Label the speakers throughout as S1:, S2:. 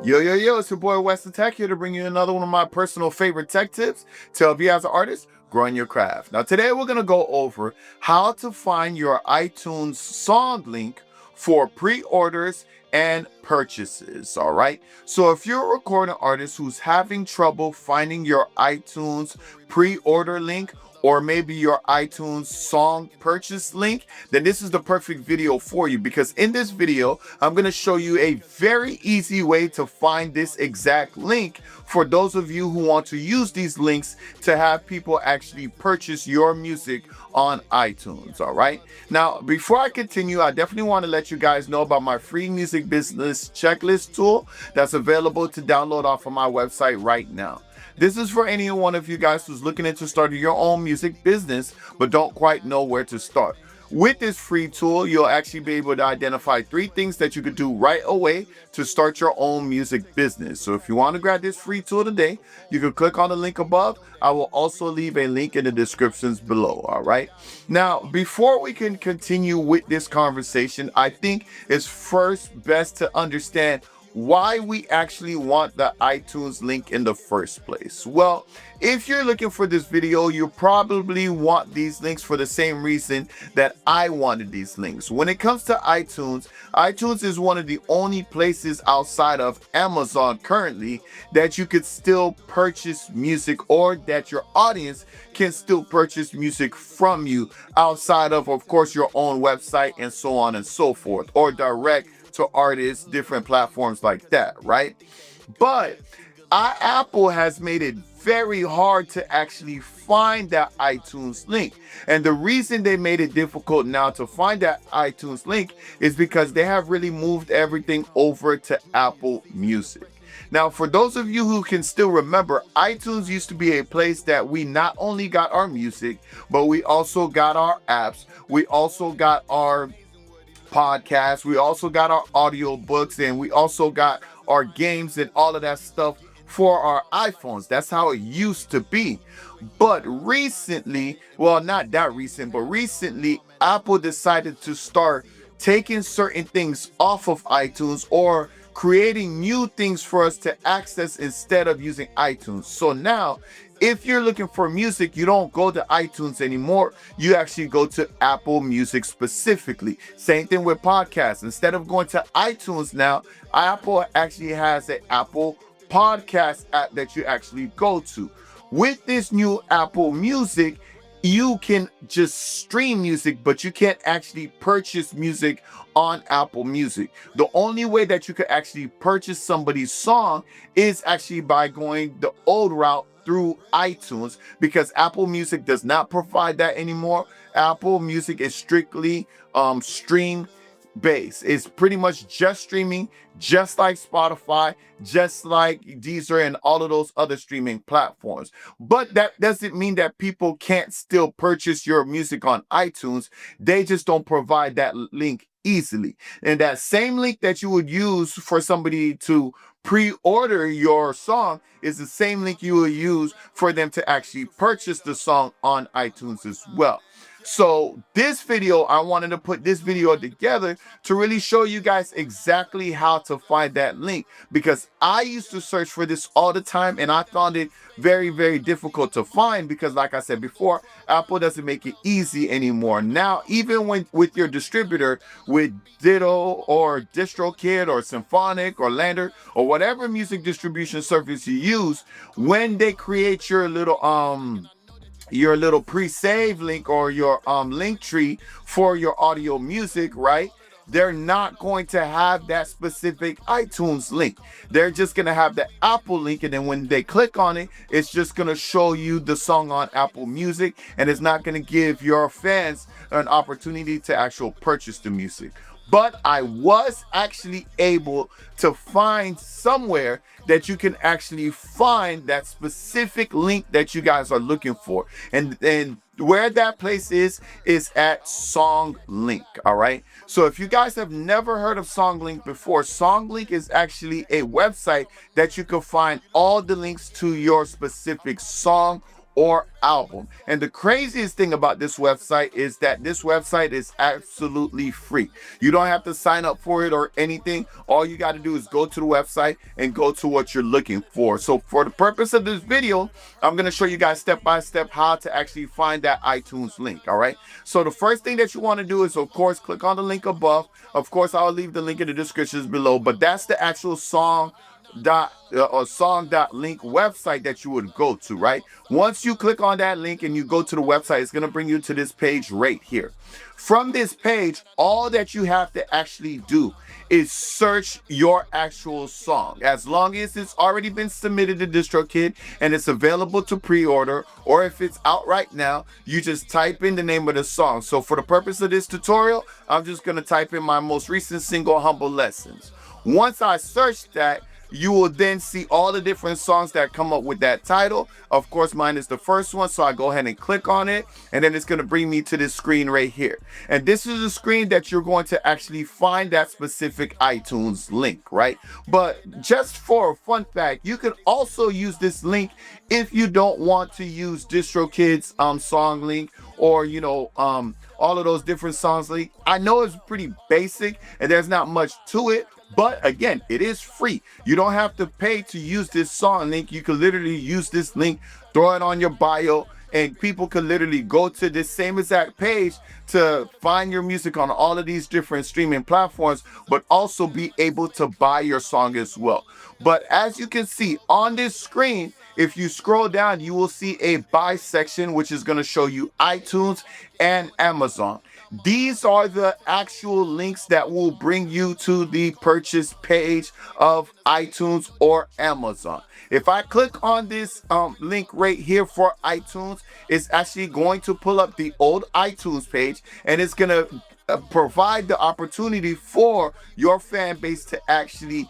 S1: Yo, it's your boy WesTheTech here to bring you another one of my personal favorite tech tips to help you as an artist growing your craft. Now, today we're going to go over how to find your iTunes song link for pre-orders and purchases. All right. So if you're a recording artist who's having trouble finding your iTunes pre-order link, or maybe your iTunes song purchase link, then this is the perfect video for you, because in this video, I'm going to show you a very easy way to find this exact link for those of you who want to use these links to have people actually purchase your music on iTunes. All right. Now, before I continue, I definitely want to let you guys know about my free music business checklist tool that's available to download off of my website right now. This is for any one of you guys who's looking into starting your own music business but don't quite know where to start. With this free tool, you'll actually be able to identify 3 things that you could do right away to start your own music business. So if you want to grab this free tool today, you can click on the link above. I will also leave a link in the descriptions below. All right. Now, before we can continue with this conversation, I think it's first best to understand why we actually want the iTunes link in the first place. Well, if you're looking for this video, you probably want these links for the same reason that I wanted these links. When it comes to iTunes, iTunes is one of the only places outside of Amazon currently that you could still purchase music, or that your audience can still purchase music from you outside of course, your own website and so on and so forth, or direct to artists, different platforms like that, right? But Apple has made it very hard to actually find that iTunes link. And the reason they made it difficult now to find that iTunes link is because they have really moved everything over to Apple Music. Now, for those of you who can still remember, iTunes used to be a place that we not only got our music, but we also got our apps. We also got our podcasts, we also got our audio books, and we also got our games and all of that stuff for our iPhones. That's how it used to be. But recently, well, not that recent, but recently, Apple decided to start taking certain things off of iTunes, or creating new things for us to access instead of using iTunes. So now, if you're looking for music, you don't go to iTunes anymore. You actually go to Apple Music specifically. Same thing with podcasts. Instead of going to iTunes now, Apple actually has an Apple Podcast app that you actually go to. With this new Apple Music, you can just stream music, but you can't actually purchase music on Apple Music. The only way that you could actually purchase somebody's song is actually by going the old route through iTunes, because Apple Music does not provide that anymore. Apple Music is strictly stream based. It's pretty much just streaming, just like Spotify, just like Deezer and all of those other streaming platforms. But that doesn't mean that people can't still purchase your music on iTunes. They just don't provide that link easily. And that same link that you would use for somebody to pre-order your song is the same link you will use for them to actually purchase the song on iTunes as well. So this video, I wanted to put this video together to really show you guys exactly how to find that link, because I used to search for this all the time and I found it very, very difficult to find, because like I said before, Apple doesn't make it easy anymore. Now, even with your distributor, with Ditto or DistroKid or Symphonic or Lander or whatever music distribution service you use, when they create your little pre-save link or your link tree for your audio music, right? They're not going to have that specific iTunes link. They're just going to have the Apple link, and then when they click on it, it's just going to show you the song on Apple Music, and it's not going to give your fans an opportunity to actually purchase the music. But I was actually able to find somewhere that you can actually find that specific link that you guys are looking for. And where that place is at SongLink. All right. So if you guys have never heard of SongLink before, SongLink is actually a website that you can find all the links to your specific song or album. And the craziest thing about this website is that this website is absolutely free. You don't have to sign up for it or anything. All you got to do is go to the website and go to what you're looking for. So for the purpose of this video, I'm going to show you guys step by step how to actually find that iTunes link. All right. So the first thing that you want to do is, of course, click on the link above. Of course, I'll leave the link in the descriptions below, but that's the actual song.link website that you would go to, right? Once you click on that link and you go to the website, it's going to bring you to this page right here. From this page, all that you have to actually do is search your actual song. As long as it's already been submitted to DistroKid and it's available to pre-order, or if it's out right now, you just type in the name of the song. So for the purpose of this tutorial, I'm just going to type in my most recent single, Humble Lessons. Once I search that, you will then see all the different songs that come up with that title. Of course, mine is the first one, so I go ahead and click on it, and then it's going to bring me to this screen right here. And this is the screen that you're going to actually find that specific iTunes link, right? But just for a fun fact, you can also use this link if you don't want to use DistroKid's song link, or all of those different songs link. I know it's pretty basic and there's not much to it, but again, it is free. You don't have to pay to use this song link. You can literally use this link, throw it on your bio, and people can literally go to this same exact page to find your music on all of these different streaming platforms, but also be able to buy your song as well. But as you can see on this screen, if you scroll down, you will see a buy section, which is going to show you iTunes and Amazon. These are the actual links that will bring you to the purchase page of iTunes or Amazon. If I click on this link right here for iTunes, it's actually going to pull up the old iTunes page, and it's going to provide the opportunity for your fan base to actually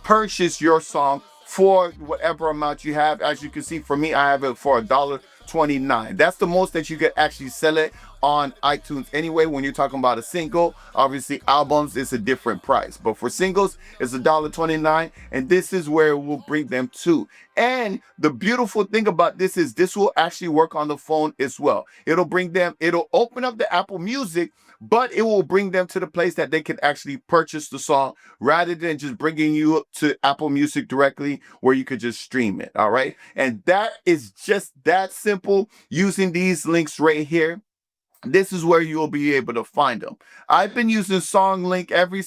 S1: purchase your song for whatever amount you have. As you can see, for me, I have it for $1.29. That's the most that you could actually sell it on iTunes anyway. When you're talking about a single, obviously albums is a different price, but for singles it's $1.29, and this is where it will bring them to. And the beautiful thing about this is this will actually work on the phone as well. It'll open up the Apple Music, but it will bring them to the place that they can actually purchase the song rather than just bringing you to Apple Music directly where you could just stream it. All right. And that is just that simple using these links right here. This is where you'll be able to find them. I've been using SongLink ever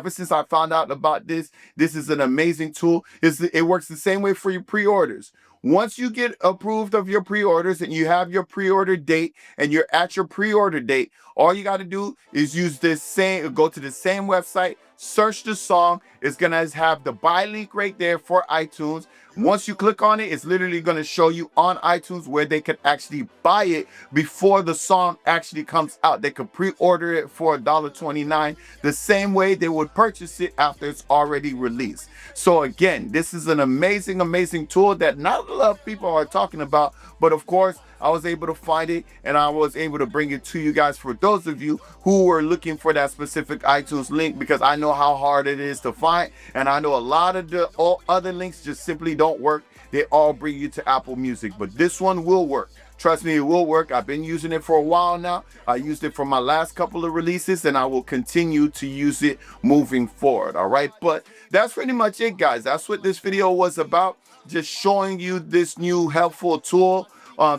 S1: since I found out about this. This is an amazing tool. It works the same way for your pre-orders. Once you get approved of your pre-orders and you have your pre-order date and you're at your pre-order date, all you got to do is go to the same website, search the song. It's going to have the buy link right there for iTunes. Once you click on it, it's literally going to show you on iTunes where they can actually buy it before the song actually comes out. They could pre-order it for $1.29 the same way they would purchase it after it's already released. So again, this is an amazing, amazing tool that not a lot of people are talking about, but of course, I was able to find it and I was able to bring it to you guys for those of you who were looking for that specific iTunes link, because I know how hard it is to find, and I know a lot of the other links just simply don't work. They all bring you to Apple Music, but this one will work. Trust me, it will work. I've been using it for a while now. I used it for my last couple of releases, and I will continue to use it moving forward. All right, but that's pretty much it, guys. That's what this video was about. Just showing you this new helpful tool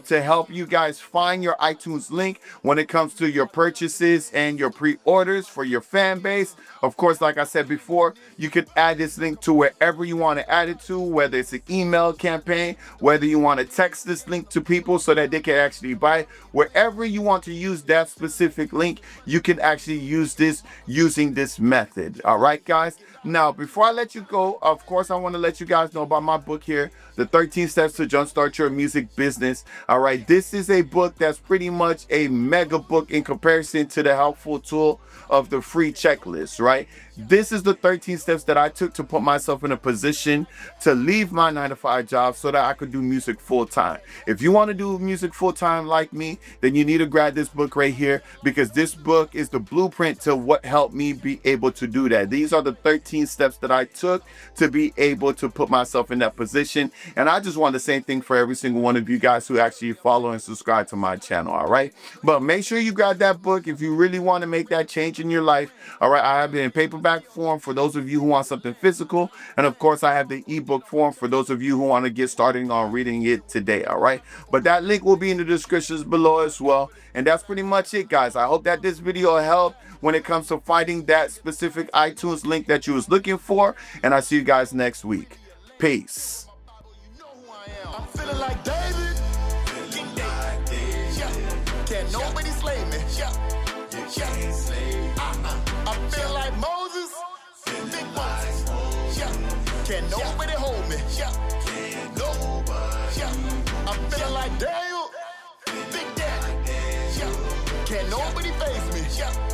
S1: to help you guys find your iTunes link when it comes to your purchases and your pre-orders for your fan base. Of course, like I said before, you can add this link to wherever you want to add it to, whether it's an email campaign, whether you want to text this link to people so that they can actually buy it. Wherever you want to use that specific link, you can actually use this using this method. All right, guys. Now, before I let you go, of course, I want to let you guys know about my book here, The 13 Steps to Jumpstart Your Music Business. All right, this is a book that's pretty much a mega book in comparison to the helpful tool of the free checklist, right? This is the 13 steps that I took to put myself in a position to leave my 9-to-5 job so that I could do music full time. If you want to do music full time like me, then you need to grab this book right here, because this book is the blueprint to what helped me be able to do that. These are the 13 steps that I took to be able to put myself in that position. And I just want the same thing for every single one of you guys who actually follow and subscribe to my channel. All right. But make sure you grab that book if you really want to make that change in your life. All right. I have it in paperback form for those of you who want something physical. And of course, I have the ebook form for those of you who want to get started on reading it today. All right. But that link will be in the descriptions below as well. And that's pretty much it, guys. I hope that this video helped when it comes to finding that specific iTunes link that you was looking for. And I'll see you guys next week. Peace.
S2: I'm feeling like David. Can't nobody slay me. I feel like Moses. Big Moses. Can't nobody hold me. I'm feeling like Daniel. Big Daddy. Can't nobody face me.